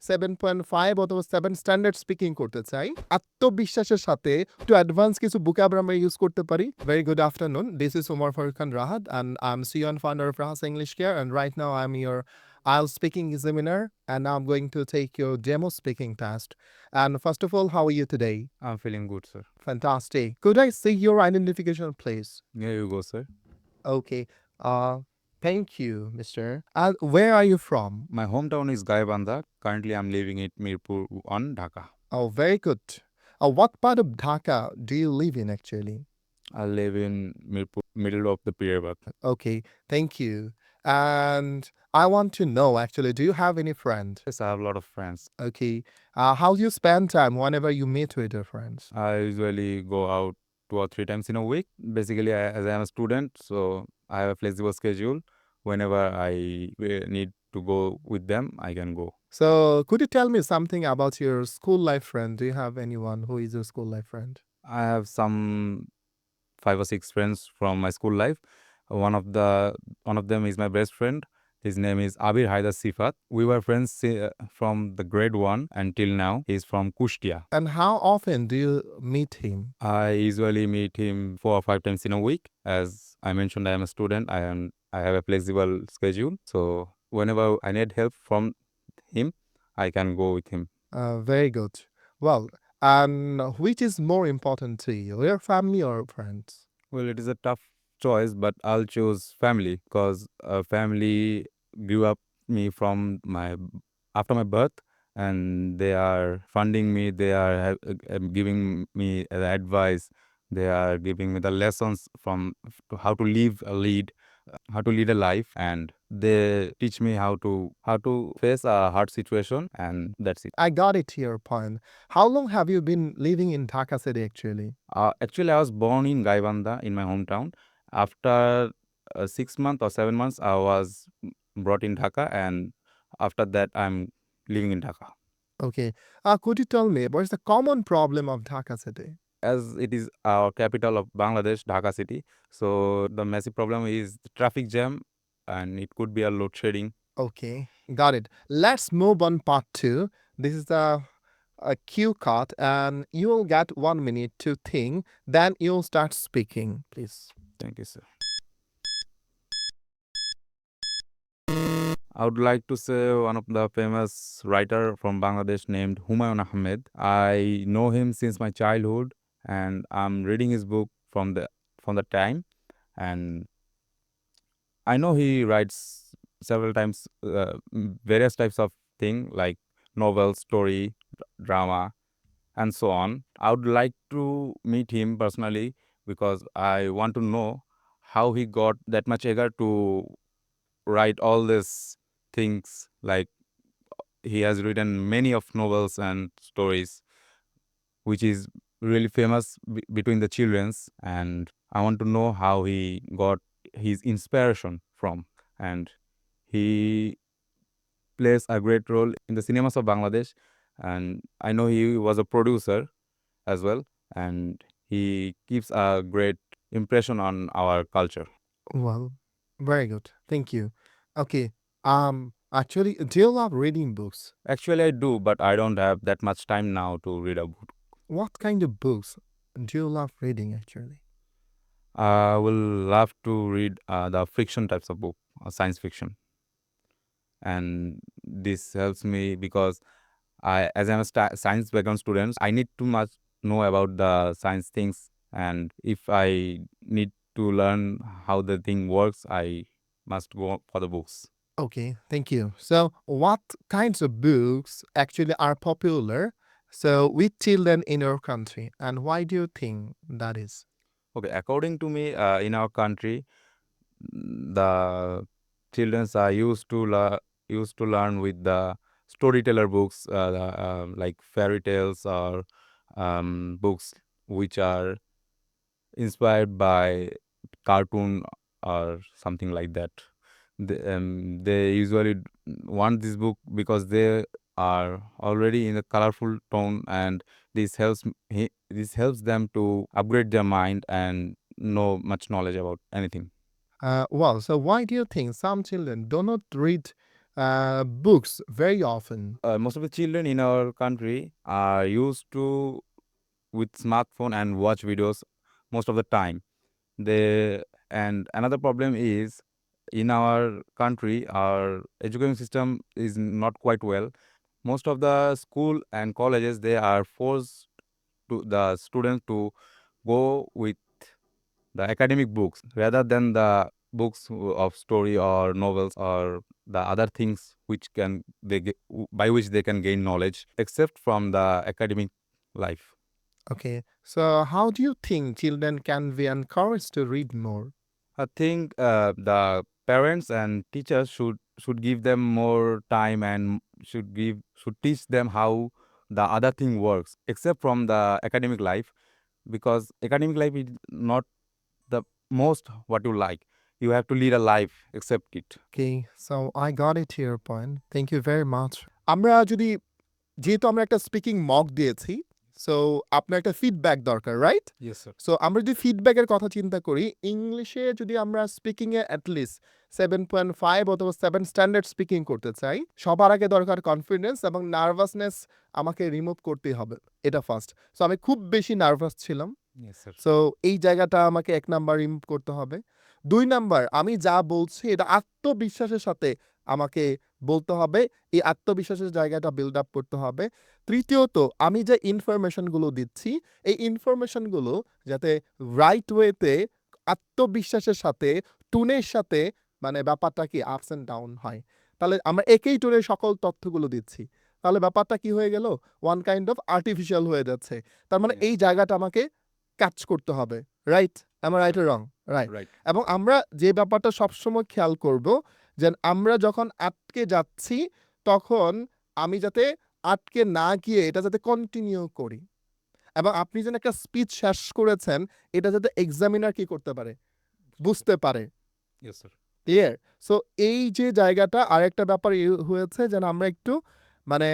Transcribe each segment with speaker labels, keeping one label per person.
Speaker 1: 7.5 অথবা 7 standard speaking করতে চাই, আত্মবিশ্বাসের সাথে একটু অ্যাডভান্স কিছু ভোকাব আমরা ইউজ করতে পারি। Very good afternoon. This is Umar Farooq Khan Rahat, and I'm CEO and founder of Rahas English Care. And right now, I'm your IELTS speaking examiner, and I'm going to take your demo speaking test. And first of all, how are you today?
Speaker 2: I'm feeling good, sir.
Speaker 1: Fantastic. Could I see your identification, please?
Speaker 2: Here you go, sir.
Speaker 1: Okay. Thank you, mister. And where are you from?
Speaker 2: My hometown is Gaibandha. Currently, I'm living in Mirpur 1, Dhaka.
Speaker 1: Oh, very good. What part of Dhaka do you live in actually?
Speaker 2: I live in Mirpur, middle of the Pirbat.
Speaker 1: Okay, thank you. And I want to know actually, do you have any friend?
Speaker 2: Yes, I have a lot of friends.
Speaker 1: Okay. How do you spend time whenever you meet with your friends?
Speaker 2: I usually go out 2 or 3 times in a week. Basically, as I am a student, so I have a flexible schedule. Whenever I need to go with them, I can go.
Speaker 1: So, could you tell me something about your school life friend? Do you have anyone who is your school life friend?
Speaker 2: I have some 5 or 6 friends from my school life. One of them is my best friend. His name is Abir Haidar Sifat. We were friends from the grade 1 until now. He's from Kushtia.
Speaker 1: And how often do you meet him?
Speaker 2: I usually meet him 4 or 5 times in a week. As I mentioned, I am a student. I have a flexible schedule. So whenever I need help from him, I can go with him.
Speaker 1: Very good. Well, and which is more important to you, your family or friends?
Speaker 2: Well, it is a tough choice, but I'll choose family because family grew up me from after my birth, and they are funding me. They are giving me the advice. They are giving me the lessons from how to how to lead a life, and they teach me how to face a hard situation, and that's it.
Speaker 1: I got it to your point. How long have you been living in Dhaka city actually?
Speaker 2: Actually, I was born in Gaibandha in my hometown. After 6 months or 7 months, I was brought in Dhaka, and after that, I'm living in Dhaka.
Speaker 1: Okay. Could you tell me what is the common problem of Dhaka city?
Speaker 2: As it is our capital of Bangladesh, Dhaka city, so the massive problem is the traffic jam, and it could be a load shedding.
Speaker 1: Okay, got it. Let's move on part 2. This is the cue card, and you will get 1 minute to think. Then you'll start speaking, please.
Speaker 2: Thank you, sir. I would like to say one of the famous writer from Bangladesh named Humayun Ahmed. I know him since my childhood, and I'm reading his book from the time, and I know he writes several times various types of thing like novel, story, drama, and so on. I would like to meet him personally because I want to know how he got that much eager to write all these things. Like he has written many of novels and stories, which is really famous between the childrens, and I want to know how he got his inspiration from, and he plays a great role in the cinemas of Bangladesh, and I know he was a producer as well, and he gives a great impression on our culture.
Speaker 1: Well, very good. Thank you. Okay. Actually, do you love reading books?
Speaker 2: Actually, I do, but I don't have that much time now to read a book.
Speaker 1: What kind of books do you love reading actually?
Speaker 2: I will love to read the fiction types of book, science fiction, and this helps me because as I'm a science background student, I need too much know about the science things, and if I need to learn how the thing works, I must go for the books.
Speaker 1: Okay, thank you. So, what kinds of books actually are popular with children in your country, and why do you think that is?
Speaker 2: Okay, according to me, in our country, the children are used to learn with the storyteller books, like fairy tales or books which are inspired by cartoon or something like that. They usually want this book because they are already in a colorful tone, and this helps them to upgrade their mind and know much knowledge about anything.
Speaker 1: Well, so why do you think some children do not read books very often?
Speaker 2: Most of the children in our country are used to with smartphone and watch videos most of the time. They and another problem is in our country, our education system is not quite well. Most of the school and colleges, they are forced to the students to go with the academic books rather than the books of story or novels or the other things which can by which they can gain knowledge except from the academic life.
Speaker 1: Okay, so how do you think children can be encouraged to read more?
Speaker 2: I think the parents and teachers should give them more time and should teach them how the other thing works except from the academic life, because academic life is not the most what you like. You have to lead a life except it.
Speaker 1: Okay, so I got it to your point. Thank you very much. আমরা যদি যেহেতু আমরা একটা speaking mock দিয়েছি, so আপনার একটা feedback দরকার, right?
Speaker 2: Yes, sir.
Speaker 1: So আমরা যদি ফিডব্যাকের কথা চিন্তা করি, ইংলিশে যদি আমরা স্পিকিংয়ে অ্যাটলিস্ট 7.5 অথবা 7 স্ট্যান্ডার্ড স্পিকিং করতে চাই, সবার আগে দরকার কনফিডেন্স এবং নার্ভাসনেস আমাকে রিমুভ করতেই হবে। এটা ফার্স্ট। সো আমি খুব বেশি নার্ভাস ছিলাম।
Speaker 2: Yes, sir.
Speaker 1: সো এই জায়গাটা আমাকে ১ নাম্বার রিমুভ করতে হবে। ২ নাম্বার, আমি যা বলছি এটা আত্মবিশ্বাসের সাথে আমাকে বলতে হবে। এই আত্মবিশ্বাসের জায়গাটা বিল্ড আপ করতে হবে। তৃতীয়ত, আমি যে ইনফরমেশনগুলো দিচ্ছি, এই ইনফরমেশনগুলো যাতে রাইট ওয়েতে আত্মবিশ্বাসের সাথে, টোনের সাথে মানে ব্যাপারটা কি আপস অ্যান্ড ডাউন হয়। তাহলে আমরা একই টোনে সকল তথ্যগুলো দিচ্ছি। তাহলে ব্যাপারটা কি হয়ে গেল? ওয়ান কাইন্ড অফ আর্টিফিশিয়াল হয়ে যাচ্ছে। তার মানে
Speaker 2: Yes.
Speaker 1: এই জায়গাটা আমাকে ক্যাচ করতে হবে। Right? Am I right or wrong? Right.
Speaker 2: Right.
Speaker 1: এবং আমরা যে ব্যাপারটা সবসময় খেয়াল করব যে আমরা যখন আটকে যাচ্ছি তখন আমি যাতে আটকে না গিয়ে এটা যাতে কন্টিনিউ করি। এবং আপনি যেন একটা স্পিচ শেষ করেছেন এটা যাতে এক্সামিনার কি করতে পারে? বুঝতে পারে।
Speaker 2: Yes, sir.
Speaker 1: ক্লিয়ার? সো এই যে জায়গাটা আরেকটা ব্যাপার হয়েছে যেন আমরা একটু মানে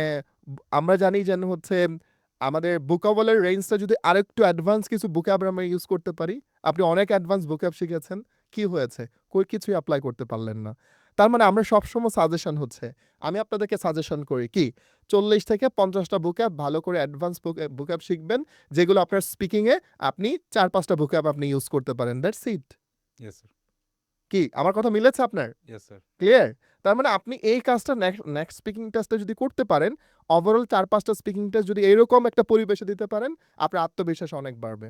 Speaker 1: আমরা জানি যেন হচ্ছে আমাদের ভোকাবুলারি রেঞ্জটা যদি আরেকটু অ্যাডভান্স কিছু ভোক্যাব আমরা ইউজ করতে পারি। আপনি অনেক অ্যাডভান্স ভোক্যাব শিখেছেন। কি হয়েছে? কিছুই এপ্লাই করতে পারলেন না। তার মানে আমরা সবসময় সাজেশন হচ্ছে। আমি আপনাদেরকে সাজেশন করি কি ৪০ থেকে ৫০ টা ভোক্যাব ভালো করে অ্যাডভান্স ভোক্যাব শিখবেন। যেগুলো আপনার স্পিকিংয়ে আপনি ৪-৫ টা ভোক্যাব আপনি ইউজ করতে পারেন। That's it.
Speaker 2: Yes, sir.
Speaker 1: কি আমার কথা মিলেছে আপনার?
Speaker 2: Yes, sir.
Speaker 1: ক্লিয়ার? তার মানে আপনি এই কাজটা নেক্সট স্পিকিং টেস্টে যদি করতে পারেন, ওভারঅল ৪-৫ টা স্পিকিং টেস্ট যদি এরকম একটা পরিবেশে দিতে পারেন, আপনার আত্মবিশ্বাস অনেক বাড়বে।